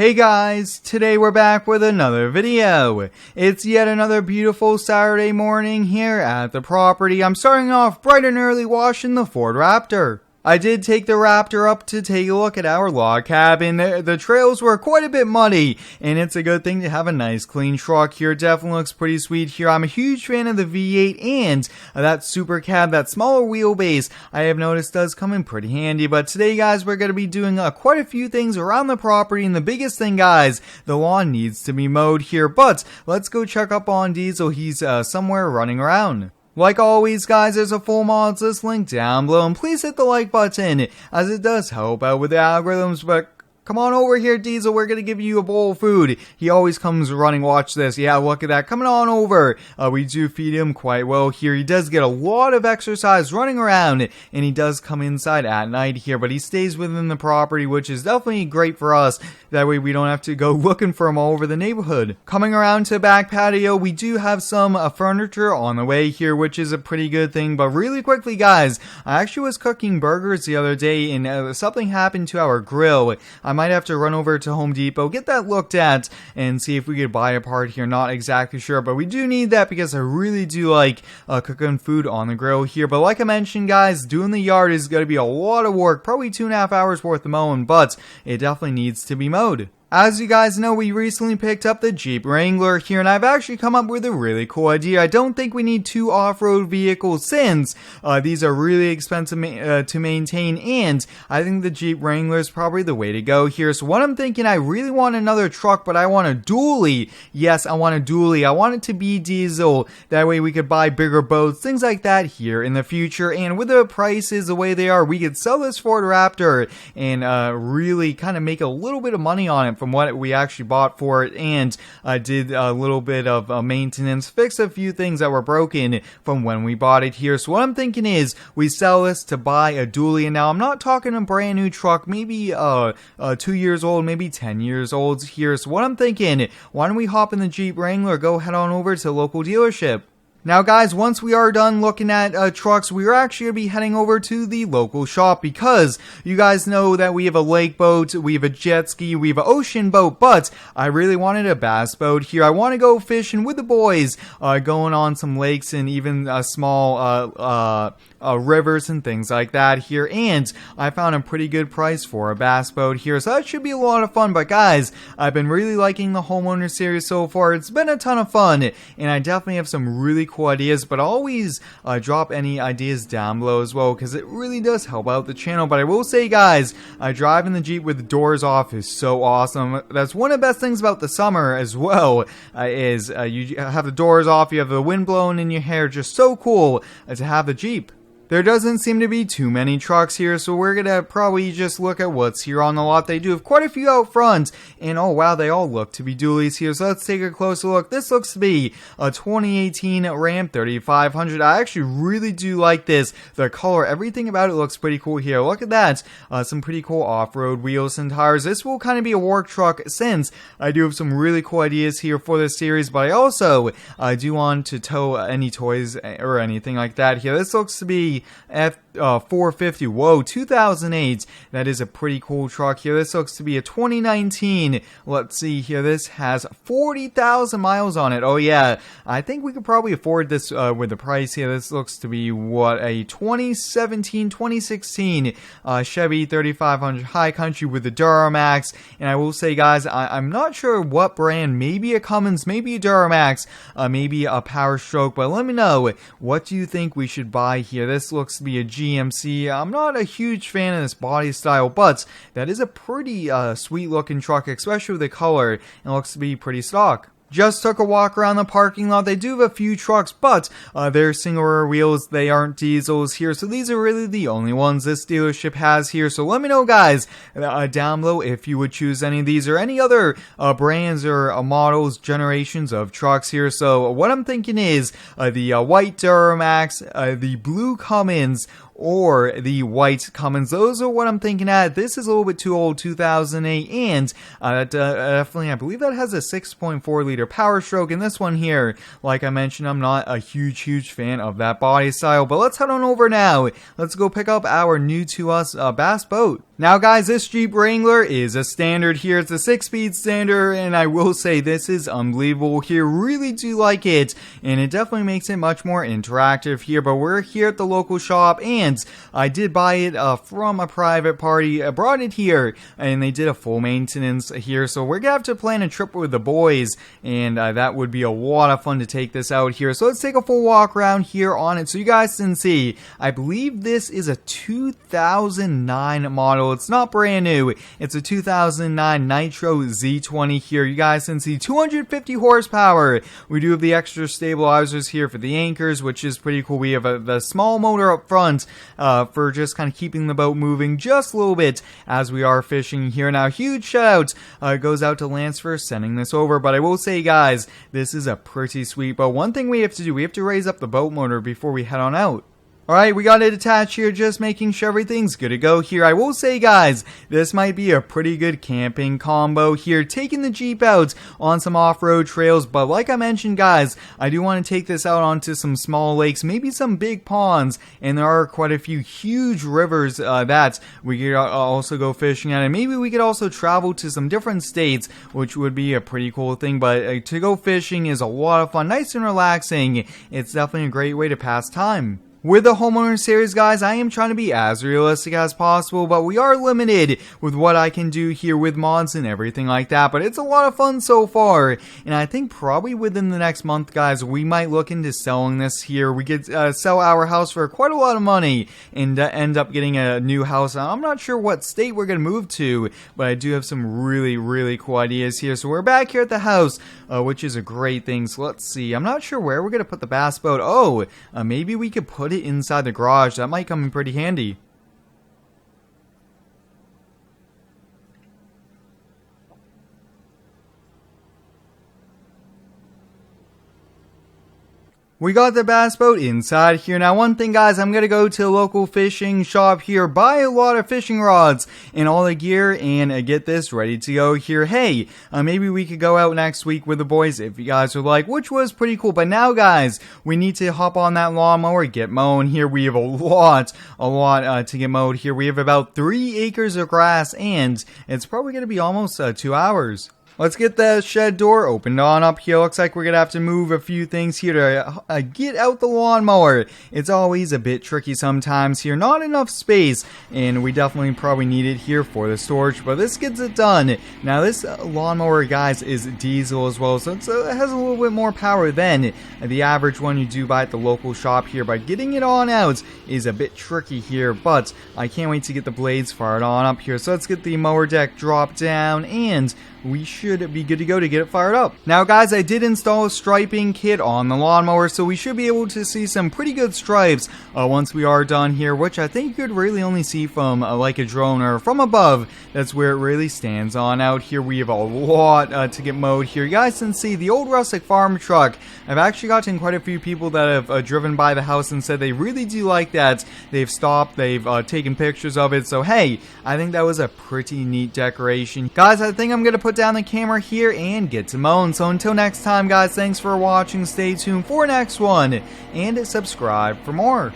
Hey guys, today we're back with another video. It's yet another beautiful Saturday morning here at the property. I'm starting off bright and early washing the Ford Raptor. I did take the Raptor up to take a look at our log cabin. The trails were quite a bit muddy, and it's a good thing to have a nice clean truck here. It definitely looks pretty sweet here. I'm a huge fan of the V8 and that super cab, that smaller wheelbase, I have noticed does come in pretty handy. But today, guys, we're going to be doing quite a few things around the property, and the biggest thing, guys, the lawn needs to be mowed here. But let's go check up on Diesel. He's somewhere running around. Like always, guys, there's a full mods list link down below, and please hit the like button, as it does help out with the algorithms. But come on over here, Diesel, we're gonna give you a bowl of food. He always comes running, watch this, yeah, look at that, coming on over. We do feed him quite well here. He does get a lot of exercise running around, and he does come inside at night here, but he stays within the property, which is definitely great for us. That way we don't have to go looking for him all over the neighborhood. Coming around to the back patio, we do have some furniture on the way here, which is a pretty good thing. But really quickly, guys, I actually was cooking burgers the other day, and something happened to our grill. I might have to run over to Home Depot, get that looked at, and see if we could buy a part here. Not exactly sure, but we do need that because I really do like cooking food on the grill here. But like I mentioned, guys, doing the yard is going to be a lot of work, probably 2.5 hours worth of mowing, but it definitely needs to be mowed. As you guys know, we recently picked up the Jeep Wrangler here, and I've actually come up with a really cool idea. I don't think we need two off-road vehicles since these are really expensive to maintain, and I think the Jeep Wrangler is probably the way to go here. So what I'm thinking, I really want another truck, but I want a dually. Yes, I want a dually. I want it to be diesel. That way we could buy bigger boats, things like that here in the future. And with the prices the way they are, we could sell this Ford Raptor and really kind of make a little bit of money on it from what we actually bought for it, and did a little bit of maintenance, fixed a few things that were broken from when we bought it here. So what I'm thinking is we sell this to buy a dually, and now I'm not talking a brand new truck, maybe 2 years old, maybe 10 years old here. So what I'm thinking, why don't we hop in the Jeep Wrangler, go head on over to the local dealership. Now, guys, once we are done looking at trucks, we are actually going to be heading over to the local shop, because you guys know that we have a lake boat, we have a jet ski, we have an ocean boat, but I really wanted a bass boat here. I want to go fishing with the boys, going on some lakes and even small rivers and things like that here, and I found a pretty good price for a bass boat here, so that should be a lot of fun. But guys, I've been really liking the Homeowner series so far. It's been a ton of fun, and I definitely have some really cool ideas, but always drop any ideas down below as well, because it really does help out the channel. But I will say, guys, driving the Jeep with the doors off is so awesome. That's one of the best things about the summer as well, is you have the doors off, you have the wind blowing in your hair. Just so cool to have the Jeep. There doesn't seem to be too many trucks here, so we're going to probably just look at what's here on the lot. They do have quite a few out front, and oh wow, they all look to be dualies here, so let's take a closer look. This looks to be a 2018 Ram 3500. I actually really do like this. The color, everything about it looks pretty cool here. Look at that. Some pretty cool off-road wheels and tires. This will kind of be a work truck, since I do have some really cool ideas here for this series, but I also do want to tow any toys or anything like that here. This looks to be F450. Whoa, 2008. That is a pretty cool truck here. This looks to be a 2019. Let's see here. This has 40,000 miles on it. Oh yeah, I think we could probably afford this with the price here. This looks to be what, a 2017, 2016 Chevy 3500 High Country with the Duramax. And I will say, guys, I'm not sure what brand. Maybe a Cummins, maybe a Duramax, maybe a Power Stroke. But let me know, what do you think we should buy here? This looks to be a GMC. I'm not a huge fan of this body style, but that is a pretty sweet looking truck, especially with the color. It looks to be pretty stock. Just took a walk around the parking lot. They do have a few trucks, but they're single rear wheels. They aren't diesels here, so these are really the only ones this dealership has here. So let me know, guys, down below if you would choose any of these or any other brands or models, generations of trucks here. So what I'm thinking is the white Duramax, the blue Cummins, or the white Cummins. Those are what I'm thinking at. This is a little bit too old, 2008, and definitely, I believe that has a 6.4 liter Power Stroke. And this one here, like I mentioned, I'm not a huge fan of that body style. But let's head on over now. Let's go pick up our new to us bass boat. Now guys, this Jeep Wrangler is a standard here. It's a 6-speed standard, and I will say this is unbelievable here. Really do like it, and it definitely makes it much more interactive here. But we're here at the local shop, and I did buy it from a private party. I brought it here, and they did a full maintenance here. So we're gonna have to plan a trip with the boys, and that would be a lot of fun to take this out here. So let's take a full walk around here on it so you guys can see. I believe this is a 2009 model. It's not brand new. It's a 2009 Nitro Z20 here. You guys can see 250 horsepower. We do have the extra stabilizers here for the anchors, which is pretty cool. We have the small motor up front for just kind of keeping the boat moving just a little bit as we are fishing here. Now, huge shout out goes out to Lance for sending this over. But I will say, guys, this is a pretty sweet boat. One thing we have to do, we have to raise up the boat motor before we head on out. Alright, we got it attached here, just making sure everything's good to go here. I will say, guys, this might be a pretty good camping combo here, taking the Jeep out on some off-road trails. But like I mentioned, guys, I do want to take this out onto some small lakes, maybe some big ponds, and there are quite a few huge rivers that we could also go fishing at. And maybe we could also travel to some different states, which would be a pretty cool thing. But to go fishing is a lot of fun, nice and relaxing. It's definitely a great way to pass time. With the Homeowner series, guys, I am trying to be as realistic as possible, but we are limited with what I can do here with mods and everything like that. But it's a lot of fun so far, and I think probably within the next month, guys, we might look into selling this here. We could sell our house for quite a lot of money and end up getting a new house. I'm not sure what state we're going to move to, but I do have some really, really cool ideas here. So we're back here at the house, which is a great thing. So let's see. I'm not sure where we're going to put the bass boat. Oh, maybe we could put it inside the garage. That might come in pretty handy. We got the bass boat inside here. Now, one thing, guys, I'm going to go to a local fishing shop here, buy a lot of fishing rods and all the gear, and get this ready to go here. Hey, maybe we could go out next week with the boys if you guys would like, which was pretty cool. But now, guys, we need to hop on that lawnmower, get mowing here. We have a lot to get mowed here. We have about 3 acres of grass, and it's probably going to be almost 2 hours. Let's get the shed door opened on up here. Looks like we're going to have to move a few things here to get out the lawnmower. It's always a bit tricky sometimes here. Not enough space, and we definitely probably need it here for the storage, but this gets it done. Now, this lawnmower, guys, is diesel as well, so it has a little bit more power than the average one you do buy at the local shop here. But getting it on out is a bit tricky here, but I can't wait to get the blades fired on up here. So let's get the mower deck dropped down, and we should be good to go to get it fired up. Now, guys, I did install a striping kit on the lawnmower, so we should be able to see some pretty good stripes once we are done here, which I think you could really only see from like a drone or from above. That's where it really stands on out here. We have a lot to get mowed here. You guys can see the old rustic farm truck. I've actually gotten quite a few people that have driven by the house and said they really do like that. They've stopped, they've taken pictures of it, so hey, I think that was a pretty neat decoration. Guys, I think I'm going to put down the camera here and get to mowing. So until next time, guys, thanks for watching. Stay tuned for next one and subscribe for more.